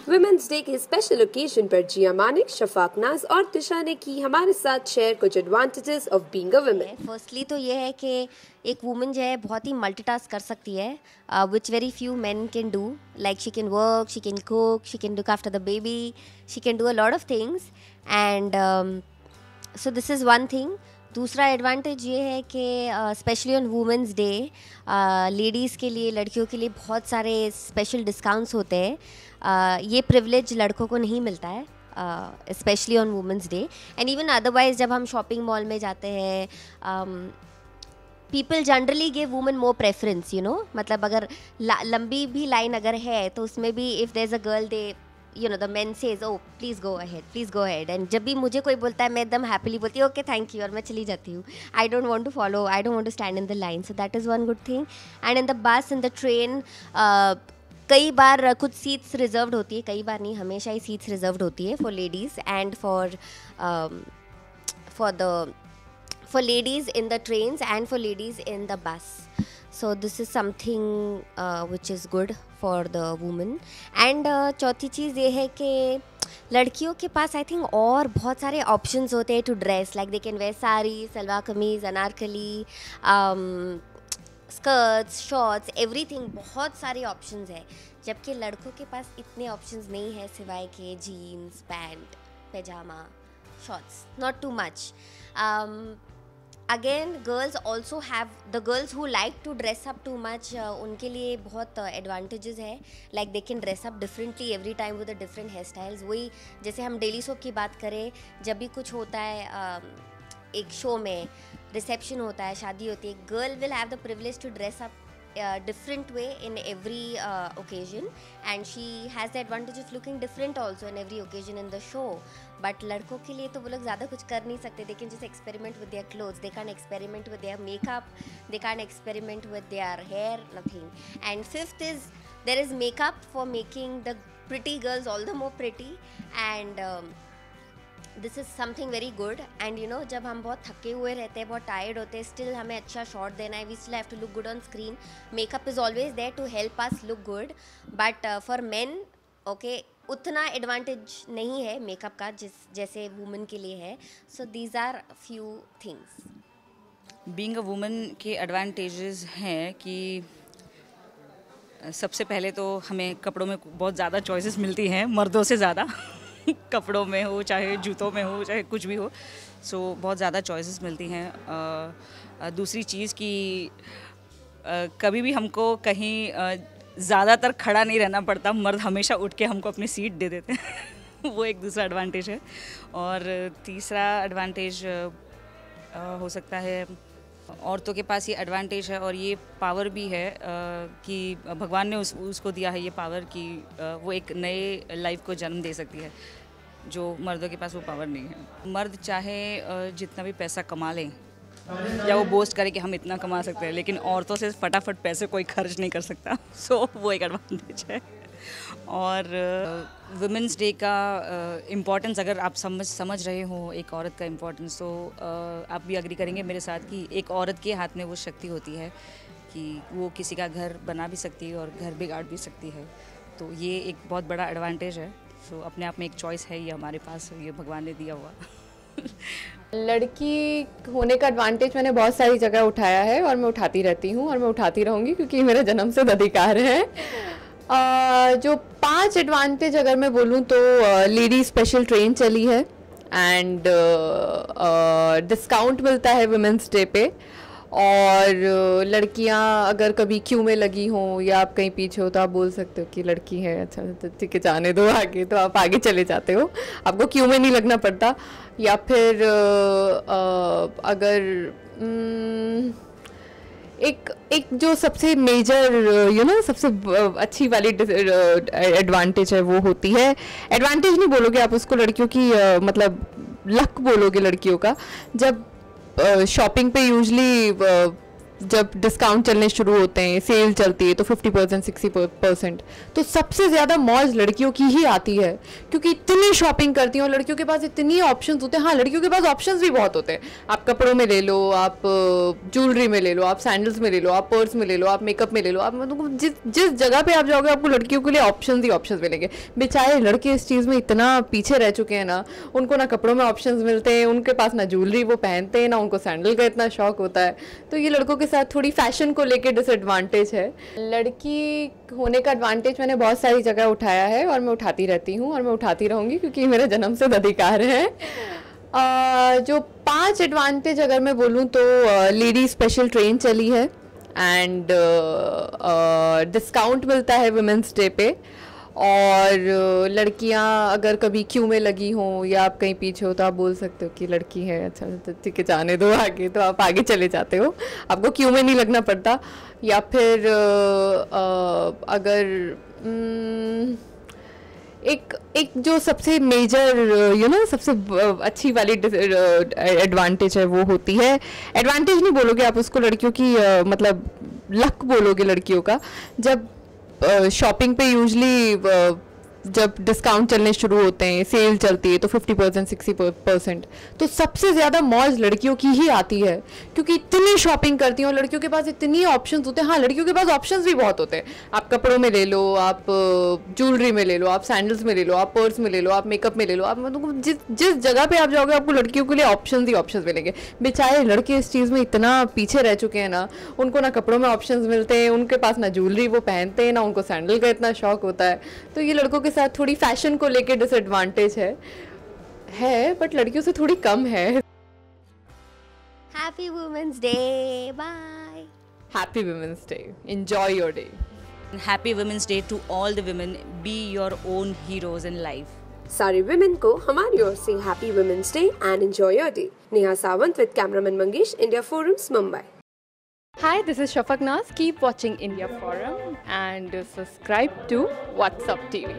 Women's day के special occasion पर जिया मानिक, शफाक नाज और तिशा ने की हमारे साथ शेयर कुछ advantages of being a women. Firstly तो ये है कि एक वुमन जो है बहुत ही मल्टीटास्क कर सकती है, which very few man can do. Like she can work, she can cook, she can look after the baby, she can do a lot of things and so this is one thing. दूसरा advantage ये है कि specially on women's day ladies के लिए, लड़कियों के लिए बहुत सारे स्पेशल डिस्काउंट्स होते हैं। ये प्रिविलेज लड़कों को नहीं मिलता है, specially on women's day and even otherwise जब हम शॉपिंग मॉल में जाते हैं, people generally give women more preference, you know. मतलब अगर लंबी भी लाइन अगर है तो उसमें भी if there is a girl, they you know the men says oh please go ahead and जब भी मुझे कोई बोलता है मैं एकदम हैप्पीली बोलती हूँ ओके थैंक यू और मैं चली जाती हूँ। I don't want to follow, I don't want to stand in the line, so that is one good thing. And in the bus, in the train, कई बार कुछ सीट्स रिजर्व्ड होती है, कई बार नहीं, हमेशा ही सीट्स रिजर्व्ड होती है for ladies and for ladies in the trains and for ladies in the bus. So this is something which is good for the woman. And चौथी चीज़ ये है कि लड़कियों के पास आई थिंक और बहुत सारे ऑप्शंस होते हैं to dress, like they can wear sari, salwar kameez, anarkali, skirts, shorts, everything, बहुत सारे ऑप्शंस है। जबकि लड़कों के पास इतने ऑप्शंस नहीं है सिवाय के jeans, pant, pyjama, shorts, not too much. Again girls also have, the girls who like to dress up too much, उनके लिए बहुत एडवांटेजेस है। Like they can dress up differently every time with a different hair styles. वही जैसे हम daily soap की बात करें, जब भी कुछ होता है एक शो में, रिसेप्शन होता है, शादी होती है, girl will have the privilege to dress up different way in every occasion and she has the advantage of looking different also in every occasion in the show. But लड़कों के लिए तो वो लोग ज़्यादा कुछ कर नहीं सकते, they can just experiment with their clothes, they can't experiment with their makeup, they can't experiment with their hair, nothing. And fifth is there is makeup for making the pretty girls all the more pretty and this is something very good. And you know जब हम बहुत थके हुए रहते हैं, बहुत tired होते हैं, स्टिल हमें अच्छा शॉट देना है, we still have to look good on screen, makeup is always there to help us look good. But for men okay उतना एडवांटेज नहीं है मेकअप का जैसे वुमेन के लिए है। So these are few things. Being a women के advantages हैं कि सबसे पहले तो हमें कपड़ों में बहुत ज़्यादा चॉइसेस मिलती हैं, मर्दों से ज़्यादा कपड़ों में हो, चाहे जूतों में हो, चाहे कुछ भी हो, सो बहुत ज़्यादा चॉइसेस मिलती हैं। दूसरी चीज़ कि कभी भी हमको कहीं ज़्यादातर खड़ा नहीं रहना पड़ता, मर्द हमेशा उठ के हमको अपनी सीट दे देते हैं वो एक दूसरा एडवांटेज है। और तीसरा एडवांटेज हो सकता है औरतों के पास ये एडवांटेज है और ये पावर भी है कि भगवान ने उसको दिया है ये पावर कि वो एक नए लाइफ को जन्म दे सकती है, जो मर्दों के पास वो पावर नहीं है। मर्द चाहे जितना भी पैसा कमा लें या वो बोस्ट करे कि हम इतना कमा सकते हैं, लेकिन औरतों से फटाफट पैसे कोई खर्च नहीं कर सकता सो वो एक एडवांटेज है। और वुमेंस डे का इम्पोर्टेंस अगर आप समझ रहे हो एक औरत का इम्पोर्टेंस, तो आप भी अग्री करेंगे मेरे साथ कि एक औरत के हाथ में वो शक्ति होती है कि वो किसी का घर बना भी सकती है और घर बिगाड़ भी सकती है। तो ये एक बहुत बड़ा एडवांटेज है। सो अपने आप में एक चॉइस है ये हमारे पास, ये भगवान ने दिया हुआ लड़की होने का एडवांटेज मैंने बहुत सारी जगह उठाया है और मैं उठाती रहती हूँ और मैं उठाती रहूँगी क्योंकि मेरा जन्मसिद्ध अधिकार है। जो 5 एडवांटेज अगर मैं बोलूँ तो लेडी स्पेशल ट्रेन चली है एंड डिस्काउंट मिलता है वुमेंस डे पे, और लड़कियां अगर कभी क्यू में लगी हों या आप कहीं पीछे हो तो आप बोल सकते हो कि लड़की है, अच्छा तो ठीक है जाने दो आगे, तो आप आगे चले जाते हो, आपको क्यू में नहीं लगना पड़ता। या फिर अगर एक जो सबसे मेजर यू नो सबसे अच्छी वाली एडवांटेज है वो होती है, एडवांटेज नहीं बोलोगे आप उसको, लड़कियों की मतलब लक बोलोगे लड़कियों का। जब शॉपिंग पे यूजली जब डिस्काउंट चलने शुरू होते हैं, सेल चलती है तो 50% 60%, तो सबसे ज़्यादा मौज लड़कियों की ही आती है, क्योंकि इतनी शॉपिंग करती हैं और लड़कियों के पास इतनी ऑप्शंस होते हैं। हाँ, लड़कियों के पास ऑप्शंस भी बहुत होते हैं। आप कपड़ों में ले लो, आप ज्वेलरी में ले लो, आप सैंडल्स में ले लो, आप पर्स में ले लो, आप मेकअप में ले लो, आप मतलब जिस जगह पे आप जाओगे आपको लड़कियों के लिए ऑप्शंस ही ऑप्शंस मिलेंगे। बेचारे लड़के इस चीज़ में इतना पीछे रह चुके हैं ना, उनको ना कपड़ों में ऑप्शंस मिलते हैं, उनके पास ना ज्वेलरी वो पहनते हैं, ना उनको सैंडल का इतना शौक होता है। तो ये लड़कों के साथ थोड़ी फैशन को लेके डिसएडवांटेज है। लड़की होने का एडवांटेज मैंने बहुत सारी जगह उठाया है और मैं उठाती रहती हूँ और मैं उठाती रहूँगी, क्योंकि मेरा जन्मसिद्ध अधिकार है। जो 5 एडवांटेज अगर मैं बोलूँ तो लेडी स्पेशल ट्रेन चली है, एंड डिस्काउंट मिलता है वुमेंस डे पे, और लड़कियां अगर कभी क्यू में लगी हों या आप कहीं पीछे हो तो आप बोल सकते हो कि लड़की है, अच्छा तो ठीक है जाने दो आगे, तो आप आगे चले जाते हो, आपको क्यू में नहीं लगना पड़ता। या फिर अगर एक जो सबसे मेजर सबसे अच्छी वाली एडवांटेज है वो होती है, एडवांटेज नहीं बोलोगे आप उसको, लड़कियों की मतलब लक बोलोगे लड़कियों का। जब शॉपिंग पे यूजली जब डिस्काउंट चलने शुरू होते हैं, सेल चलती है तो 50% 60%, तो सबसे ज़्यादा मौज लड़कियों की ही आती है, क्योंकि इतनी शॉपिंग करती हैं और लड़कियों के पास इतनी ऑप्शंस होते हैं। हाँ, लड़कियों के पास ऑप्शंस भी बहुत होते हैं। आप कपड़ों में ले लो, आप ज्वेलरी में ले लो, आप सैंडल्स में ले लो, आप पर्स में ले लो, आप मेकअप में ले लो, आप मतलब जिस जगह पे आप जाओगे आपको लड़कियों के लिए ऑप्शंस ही ऑप्शंस मिलेंगे। बेचारे लड़के इस चीज़ में इतना पीछे रह चुके हैं ना, उनको ना कपड़ों में ऑप्शंस मिलते हैं, उनके पास ना ज्वेलरी वो पहनते हैं, ना उनको सैंडल का इतना शौक होता है। तो ये लड़कों के साथ थोड़ी फैशन को लेके डिसएडवांटेज है, बट लड़कियों से थोड़ी कम है। Happy women's day, bye. Happy women's day, enjoy your day. Happy Women's Day to all the women. Be your own heroes in life. सारे women को हमारी ओर से happy women's day and enjoy your day. Neha Sawant with cameraman Mangesh, India forums, Mumbai. Hi, this is Shafak Nas. Keep watching India Forum and subscribe to WhatsApp TV.